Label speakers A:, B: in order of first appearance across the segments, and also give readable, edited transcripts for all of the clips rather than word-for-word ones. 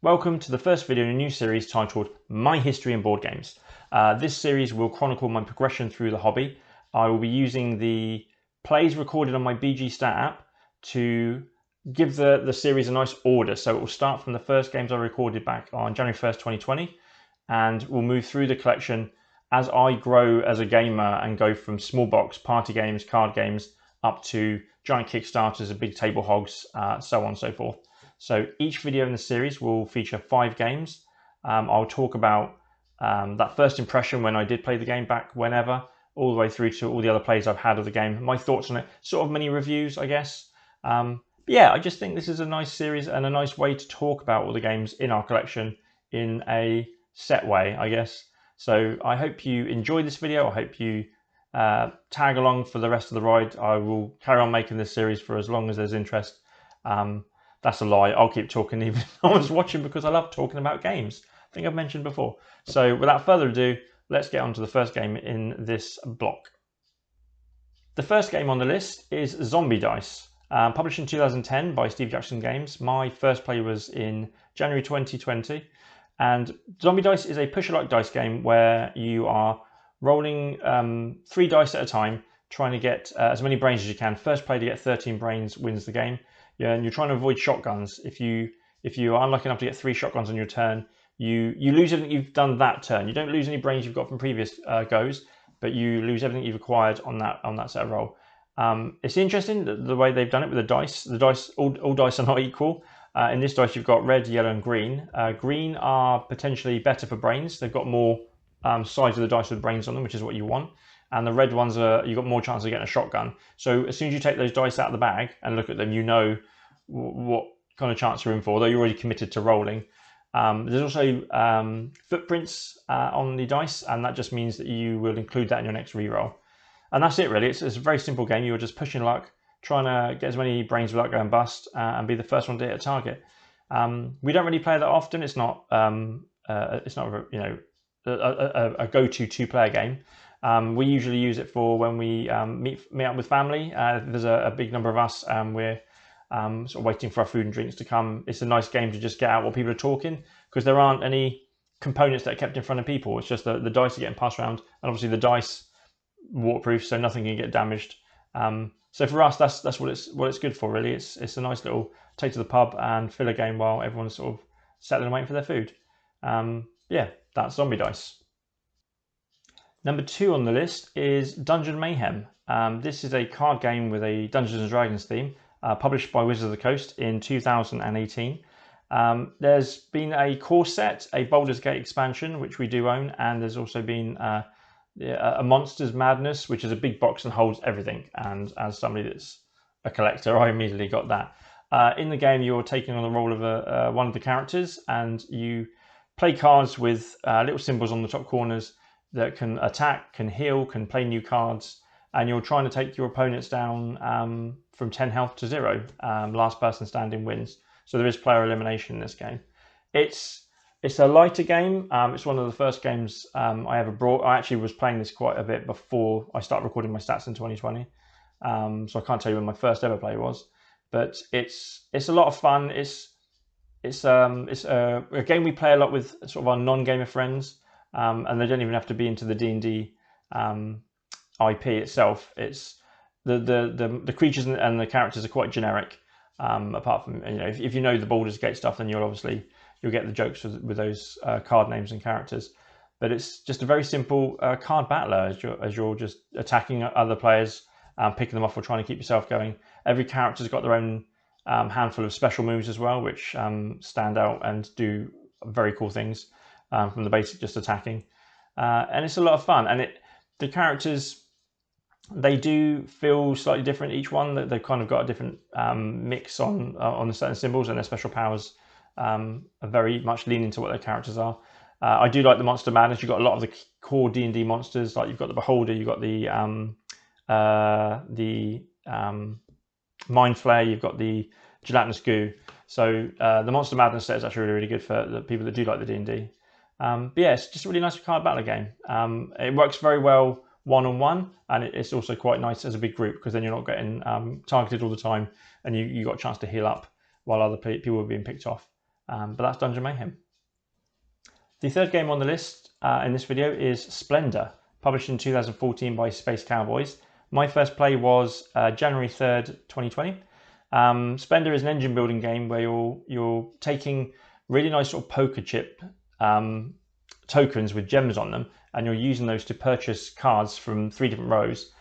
A: Welcome to the first video in a new series titled My History in Board Games. This series will chronicle my progression through the hobby. I will be using the plays recorded on my BG Stat app to give the series a nice order. So it will start from the first games I recorded back on January 1st, 2020, and we'll move through the collection as I grow as a gamer and go from small box party games, card games, up to giant Kickstarters and big table hogs, so on and so forth. So each video in the series will feature 5 games. I'll talk about that first impression when I did play the game back whenever, all the way through to all the other plays I've had of the game, my thoughts on it, sort of mini reviews, I guess. But yeah, I just think this is a nice series and a nice way to talk about all the games in our collection in a set way, I guess. So I hope you enjoyed this video. I hope you tag along for the rest of the ride. I will carry on making this series for as long as there's interest. That's a lie. I'll keep talking even if no one's watching because I love talking about games. I think I've mentioned before. So without further ado, let's get on to the first game in this block. The first game on the list is Zombie Dice, published in 2010 by Steve Jackson Games. My first play was in January 2020. And Zombie Dice is a push-a-luck dice game where you are rolling 3 dice at a time, trying to get as many brains as you can. First player to get 13 brains wins the game. Yeah, and you're trying to avoid shotguns. If you are unlucky enough to get 3 shotguns on your turn, you lose everything you've done that turn. You don't lose any brains you've got from previous goes, but you lose everything you've acquired on that set of roll. It's interesting the way they've done it with the dice. The dice, all dice are not equal. In this dice, you've got red, yellow, and green. Green are potentially better for brains. They've got more sides of the dice with brains on them, which is what you want. And the red ones you've got more chance of getting a shotgun. So as soon as you take those dice out of the bag and look at them, you know what kind of chance you're in for, although you're already committed to rolling. There's also footprints on the dice, and that just means that you will include that in your next reroll. And that's it really. It's a very simple game. You're just pushing luck, trying to get as many brains without going bust, and be the first one to hit a target. We don't really play that often. It's not a go-to 2-player game. We usually use it for when we meet up with family. There's a big number of us, and we're sort of waiting for our food and drinks to come. It's a nice game to just get out while people are talking, because there aren't any components that are kept in front of people. It's just the dice are getting passed around, and obviously the dice waterproof, so nothing can get damaged. So for us, that's what it's good for really. It's a nice little take to the pub and filler game while everyone's sort of settling and waiting for their food. Yeah, that's Zombie Dice. Number 2 on the list is Dungeon Mayhem. This is a card game with a Dungeons & Dragons theme, published by Wizards of the Coast in 2018. There's been a core set, a Baldur's Gate expansion, which we do own, and there's also been a Monsters Madness, which is a big box and holds everything. And as somebody that's a collector, I immediately got that. In the game, you're taking on the role of one of the characters, and you play cards with little symbols on the top corners that can attack, can heal, can play new cards, and you're trying to take your opponents down from 10 health to 0. Last person standing wins. So there is player elimination in this game. It's a lighter game. It's one of the first games I ever brought. I actually was playing this quite a bit before I started recording my stats in 2020. So I can't tell you when my first ever play was, but it's a lot of fun. It's a game we play a lot with sort of our non-gamer friends. And they don't even have to be into the D&D IP itself. It's the creatures and the characters are quite generic. Apart from if you know the Baldur's Gate stuff, then you'll get the jokes with those card names and characters. But it's just a very simple card battler as you're just attacking other players, picking them off or trying to keep yourself going. Every character's got their own handful of special moves as well, which stand out and do very cool things. From the basic just attacking, and it's a lot of fun. And the characters, they do feel slightly different each one. They've kind of got a different mix on the certain symbols, and their special powers are very much lean into what their characters are. I do like the Monster Madness. You've got a lot of the core D&D monsters, like you've got the Beholder, you've got the Mind Flayer, you've got the Gelatinous Goo. So the Monster Madness set is actually really, really good for the people that do like the D&D. But yeah, it's just a really nice card battler game. It works very well one-on-one, and it's also quite nice as a big group, because then you're not getting targeted all the time, and you got a chance to heal up while other people are being picked off. But that's Dungeon Mayhem. The third game on the list in this video is Splendor, published in 2014 by Space Cowboys. My first play was January 3rd, 2020. Splendor is an engine building game where you're taking really nice sort of poker chip tokens with gems on them, and you're using those to purchase cards from 3 different rows.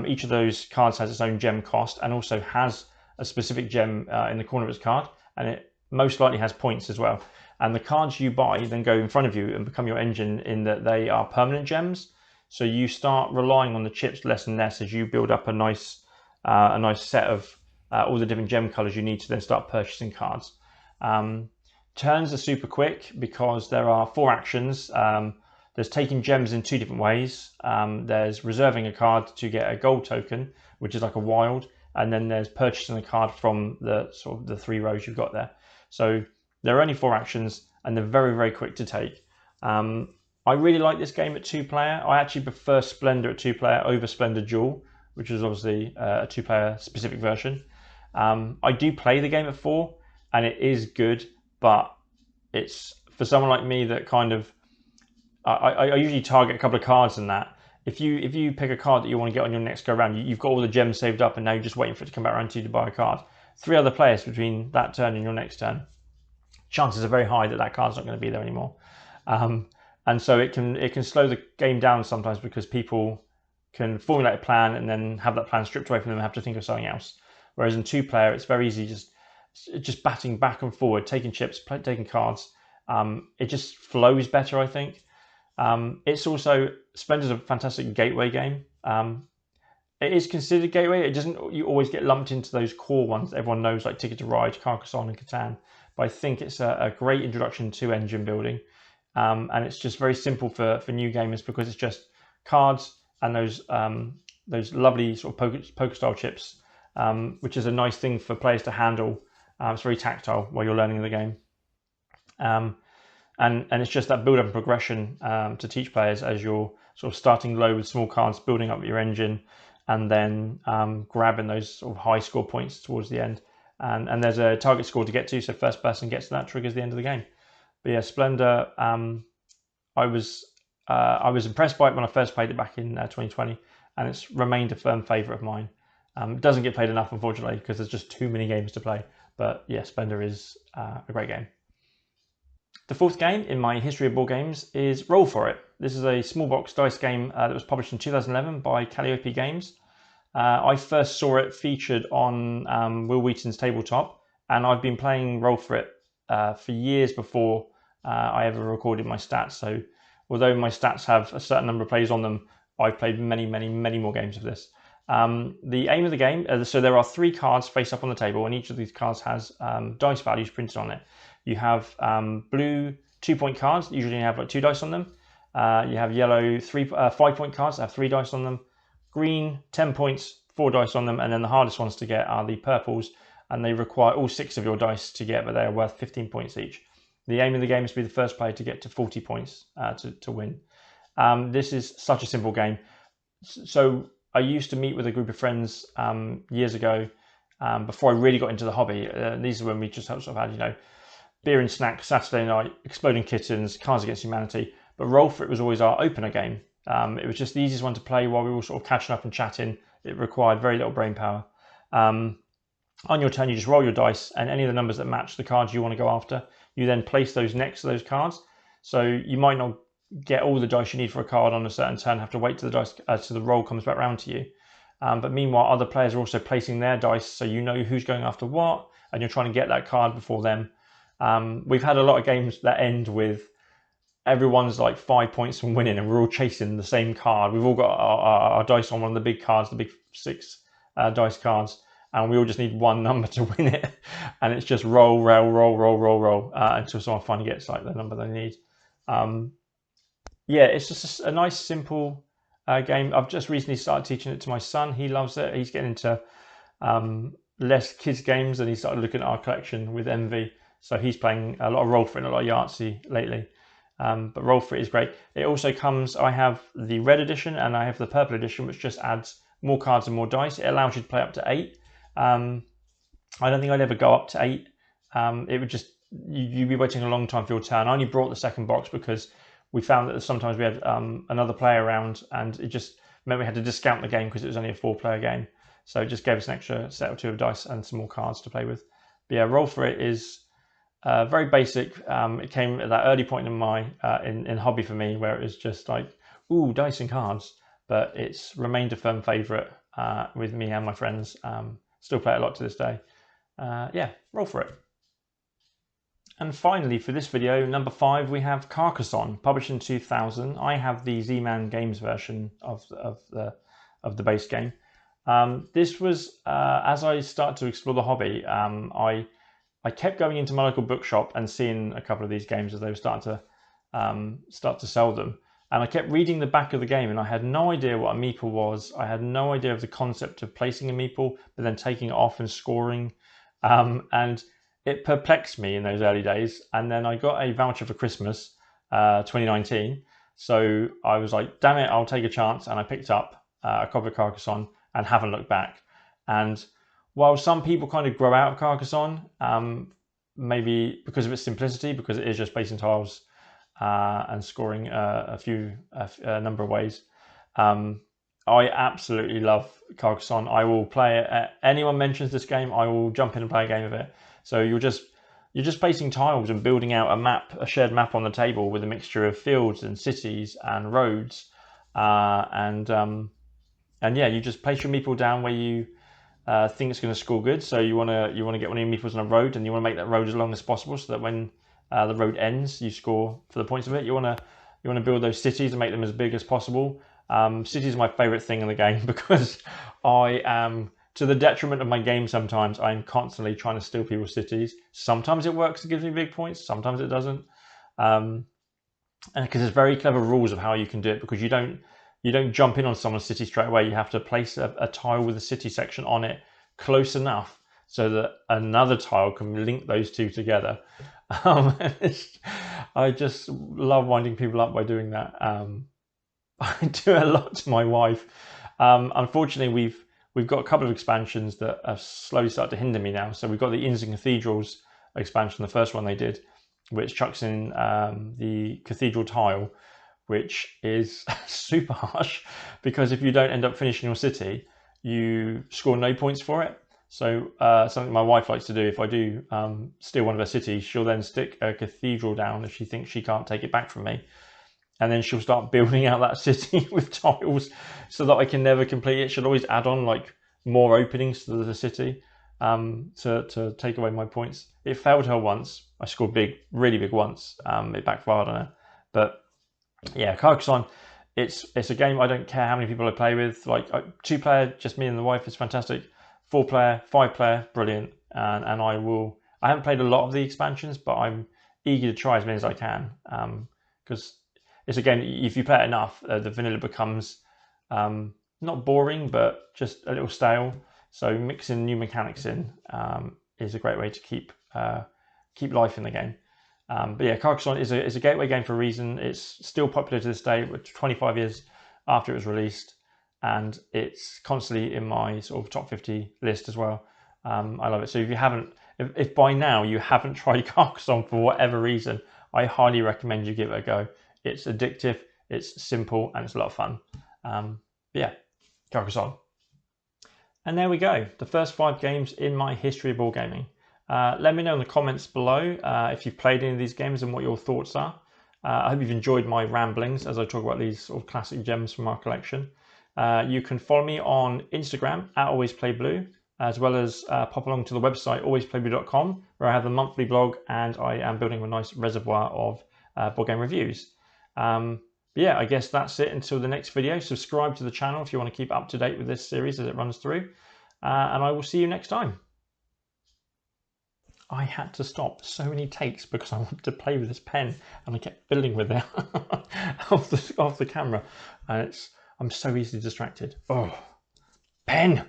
A: Each of those cards has its own gem cost and also has a specific gem in the corner of its card, and it most likely has points as well. And the cards you buy then go in front of you and become your engine in that they are permanent gems. So you start relying on the chips less and less as you build up a nice set of all the different gem colors you need to then start purchasing cards. Turns are super quick because there are 4 actions. There's taking gems in 2 different ways. There's reserving a card to get a gold token, which is like a wild, and then there's purchasing a card from the sort of the 3 rows you've got there. So there are only 4 actions, and they're very, very quick to take. I really like this game at 2-player. I actually prefer Splendor at 2-player over Splendor Duel, which is obviously a 2-player specific version. I do play the game at 4, and it is good, but it's for someone like me that kind of I usually target a couple of cards in that. If you pick a card that you want to get on your next go round, you've got all the gems saved up, and now you're just waiting for it to come back around to you to buy a card. 3 other players between that turn and your next turn, chances are very high that card's not going to be there anymore. And so it can slow the game down sometimes because people can formulate a plan and then have that plan stripped away from them and have to think of something else. Whereas in 2-player, it's very easy just batting back and forward, taking chips, taking cards. It just flows better, I think. It's also, Splendor's a fantastic gateway game. It is considered gateway. It doesn't, you always get lumped into those core ones that everyone knows, like Ticket to Ride, Carcassonne and Catan. But I think it's a great introduction to engine building. And it's just very simple for new gamers because it's just cards and those lovely sort of poker style chips, which is a nice thing for players to handle. It's very tactile while you're learning the game. And it's just that build up and progression to teach players as you're sort of starting low with small cards, building up your engine, and then grabbing those sort of high score points towards the end. And there's a target score to get to, so first person gets to that triggers the end of the game. But yeah, Splendor, I was impressed by it when I first played it back in 2020, and it's remained a firm favourite of mine. It doesn't get played enough, unfortunately, because there's just too many games to play. But yeah, Splendor is a great game. The 4th game in my history of board games is Roll For It. This is a small box dice game that was published in 2011 by Calliope Games. I first saw it featured on Will Wheaton's tabletop, and I've been playing Roll For It for years before I ever recorded my stats. So although my stats have a certain number of plays on them, I've played many, many, many more games of this. The aim of the game, so there are 3 cards face up on the table, and each of these cards has dice values printed on it. You have blue 2-point cards that usually have like 2 dice on them. You have yellow 5-point cards that have 3 dice on them. Green 10 points, 4 dice on them, and then the hardest ones to get are the purples, and they require all 6 of your dice to get, but they are worth 15 points each. The aim of the game is to be the first player to get to 40 points to win. This is such a simple game. So I used to meet with a group of friends years ago before I really got into the hobby. These are when we just sort of had, you know, beer and snacks Saturday night, Exploding Kittens, Cards Against Humanity. But Roll For It was always our opener game. It was just the easiest one to play while we were all sort of catching up and chatting. It required very little brain power. On your turn, you just roll your dice, and any of the numbers that match the cards you want to go after, you then place those next to those cards. So you might not get all the dice you need for a card on a certain turn, have to wait till the dice till the roll comes back round to you. But meanwhile, other players are also placing their dice, so you know who's going after what, and you're trying to get that card before them. We've had a lot of games that end with everyone's like 5 points from winning, and we're all chasing the same card. We've all got our dice on one of the big cards, the big 6 dice cards, and we all just need one number to win it. And it's just roll until someone finally gets like the number they need. Yeah, it's just a nice, simple game. I've just recently started teaching it to my son. He loves it. He's getting into less kids games, and he started looking at our collection with envy. So he's playing a lot of Roll For It and a lot of Yahtzee lately. But Roll For It is great. It also comes, I have the red edition and I have the purple edition, which just adds more cards and more dice. It allows you to play up to 8. I don't think I'd ever go up to 8. It would just you'd be waiting a long time for your turn. I only brought the second box because we found that sometimes we had another player around, and it just meant we had to discount the game because it was only a 4-player game. So it just gave us an extra set or 2 of dice and some more cards to play with. But yeah, Roll for It is very basic. It came at that early point in my in hobby for me, where it was just like, ooh, dice and cards. But it's remained a firm favourite with me and my friends. Still play it a lot to this day. Yeah, Roll for It. And finally, for this video, number 5, we have Carcassonne, published in 2000. I have the Z-Man Games version of the base game. This was as I started to explore the hobby. I kept going into my local bookshop and seeing a couple of these games as they were starting to sell them. And I kept reading the back of the game, and I had no idea what a meeple was. I had no idea of the concept of placing a meeple, but then taking it off and scoring. And it perplexed me in those early days. And then I got a voucher for Christmas 2019. So I was like, damn it, I'll take a chance. And I picked up a copy of Carcassonne and haven't looked back. And while some people kind of grow out of Carcassonne, maybe because of its simplicity, because it is just placing tiles and scoring a number of ways, I absolutely love Carcassonne. I will play it. Anyone mentions this game, I will jump in and play a game of it. So you're just placing tiles and building out a map, a shared map on the table with a mixture of fields and cities and roads, and yeah, you just place your meeple down where you think it's going to score good. So you want to get one of your meeples on a road, and you want to make that road as long as possible, so that when the road ends, you score for the points of it. You want to build those cities and make them as big as possible. Cities are my favourite thing in the game because I am, to the detriment of my game sometimes, I'm constantly trying to steal people's cities. Sometimes it works, it gives me big points, sometimes it doesn't. And because there's very clever rules of how you can do it, because you don't jump in on someone's city straight away. You have to place a tile with a city section on it close enough so that another tile can link those two together. I just love winding people up by doing that. I do a lot to my wife. Unfortunately, we've got a couple of expansions that have slowly started to hinder me now. So we've got the Inns and Cathedrals expansion, the first one they did, which chucks in the cathedral tile, which is super harsh, because if you don't end up finishing your city, you score no points for it. So something my wife likes to do, if I do steal one of her cities, she'll then stick a cathedral down if she thinks she can't take it back from me. And then she'll start building out that city with tiles so that I can never complete it. She'll always add on like more openings to the city to take away my points. It failed her once. I scored big, really big once. It backfired on her. But yeah, Carcassonne, it's a game I don't care how many people I play with. Like 2-player, just me and the wife, is fantastic. 4-player, 5-player, brilliant. And I haven't played a lot of the expansions, but I'm eager to try as many as I can, because it's a game, if you play it enough, the vanilla becomes not boring, but just a little stale. So mixing new mechanics in is a great way to keep life in the game. But yeah, Carcassonne is a gateway game for a reason. It's still popular to this day, 25 years after it was released, and it's constantly in my sort of top 50 list as well. I love it. So if by now you haven't tried Carcassonne for whatever reason, I highly recommend you give it a go. It's addictive, it's simple, and it's a lot of fun. But yeah, Carcassonne. And there we go, the first 5 games in my history of wargaming. Let me know in the comments below if you've played any of these games and what your thoughts are. I hope you've enjoyed my ramblings as I talk about these sort of classic gems from our collection. You can follow me on Instagram @alwaysplayblue, as well as pop along to the website alwaysplayblue.com, where I have the monthly blog and I am building a nice reservoir of board game reviews. But yeah, I guess that's it until the next video. Subscribe to the channel if you want to keep up to date with this series as it runs through, and I will see you next time. I had to stop so many takes because I wanted to play with this pen and I kept fiddling with it off the camera, and I'm so easily distracted. Oh, pen!